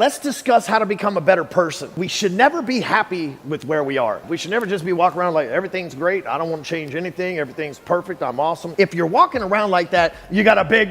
Let's discuss how to become a better person. We should never be happy with where we are. We should never just be walking around like everything's great. I don't want to change anything. Everything's perfect. I'm awesome. If you're walking around like that, you got a big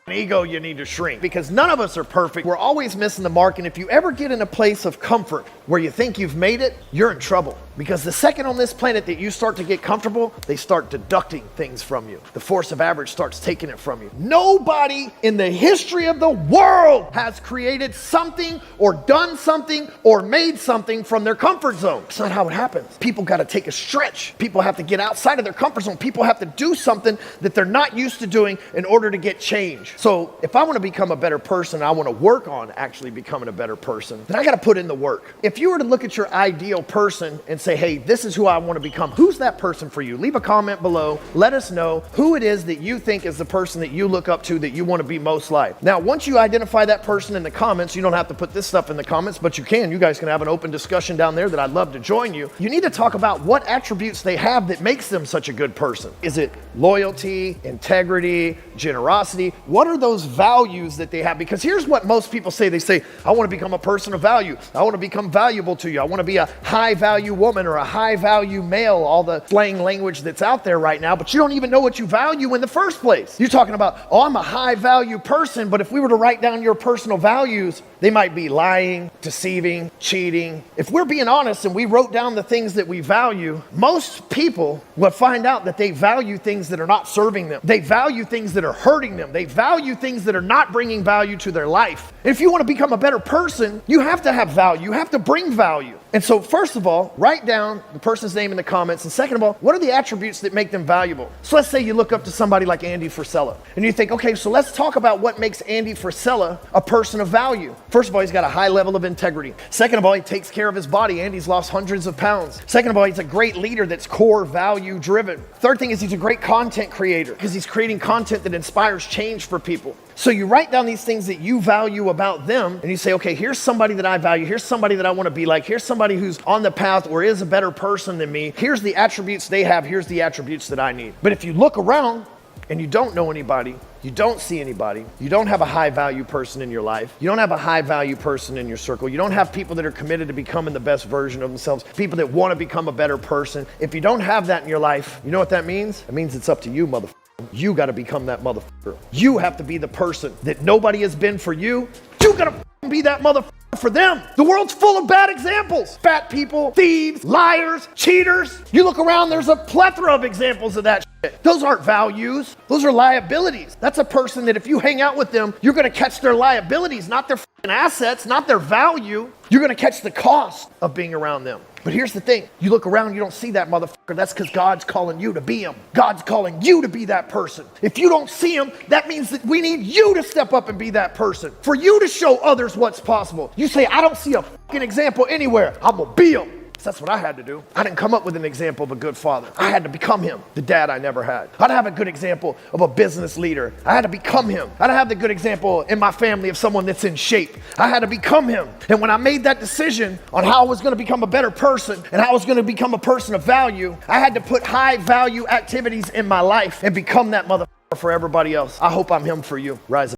ego you need to shrink, because none of us are perfect. We're always missing the mark. And if you ever get in a place of comfort where you think you've made it, you're in trouble. Because the second on this planet that you start to get comfortable, they start deducting things from you. The force of average starts taking it from you. Nobody in the history of the world has created something or done something or made something from their comfort zone. It's not how it happens. People got to take a stretch. People have to get outside of their comfort zone. People have to do something that they're not used to doing in order to get change. So if I want to become a better person, I want to work on actually becoming a better person, then I got to put in the work. If you were to look at your ideal person and say, hey, this is who I want to become, who's that person for you? Leave a comment below. Let us know who it is that you think is the person that you look up to, that you want to be most like. Now, once you identify that person in the comments, you don't have to put this stuff in the comments, but you can. You guys can have an open discussion down there that I'd love to join you. You need to talk about what attributes they have that makes them such a good person. Is it loyalty, integrity, generosity? What are those values that they have? Because here's what most people say. They say, I want to become a person of value. I want to become valuable to you. I want to be a high value woman or a high value male, all the slang language that's out there right now, but you don't even know what you value in the first place. You're talking about, oh, I'm a high value person, but if we were to write down your personal values, they might be lying, deceiving, cheating. If we're being honest and we wrote down the things that we value, most people will find out that they value things that are not serving them. They value things that are hurting them. They value things that are not bringing value to their life. If you want to become a better person, you have to have value. You have to bring value. And so first of all, write down the person's name in the comments. And second of all, what are the attributes that make them valuable? So let's say you look up to somebody like Andy Frisella and you think, okay, so let's talk about what makes Andy Frisella a person of value. First of all, he's got a high level of integrity. Second of all, he takes care of his body. Andy's lost hundreds of pounds. Second of all, he's a great leader that's core value driven. Third thing is he's a great content creator because he's creating content that inspires change for people. So you write down these things that you value about them and you say, okay, here's somebody that I value. Here's somebody that I want to be like. Here's somebody who's on the path or is a better person than me. Here's the attributes they have. Here's the attributes that I need. But if you look around and you don't know anybody, you don't see anybody, you don't have a high value person in your life, you don't have a high value person in your circle, you don't have people that are committed to becoming the best version of themselves, people that want to become a better person. If you don't have that in your life, you know what that means? It means it's up to you, motherfucker. You got to become that motherfucker. You have to be the person that nobody has been for you. You got to be that motherfucker for them. The world's full of bad examples. Fat people, thieves, liars, cheaters. You look around, there's a plethora of examples of that shit. Those aren't values. Those are liabilities. That's a person that if you hang out with them, you're going to catch their liabilities, not their assets, not their value. You're going to catch the cost of being around them. But here's the thing. You look around, you don't see that motherfucker. That's because God's calling you to be him. God's calling you to be that person. If you don't see him, that means that we need you to step up and be that person. For you to show others what's possible. You say, I don't see a fucking example anywhere. I'm going to be him. That's what I had to do. I didn't come up with an example of a good father. I had to become him, the dad I never had. I didn't have a good example of a business leader. I had to become him. I didn't have the good example in my family of someone that's in shape. I had to become him. And when I made that decision on how I was going to become a better person and how I was going to become a person of value, I had to put high value activities in my life and become that motherfucker for everybody else. I hope I'm him for you. Rise up.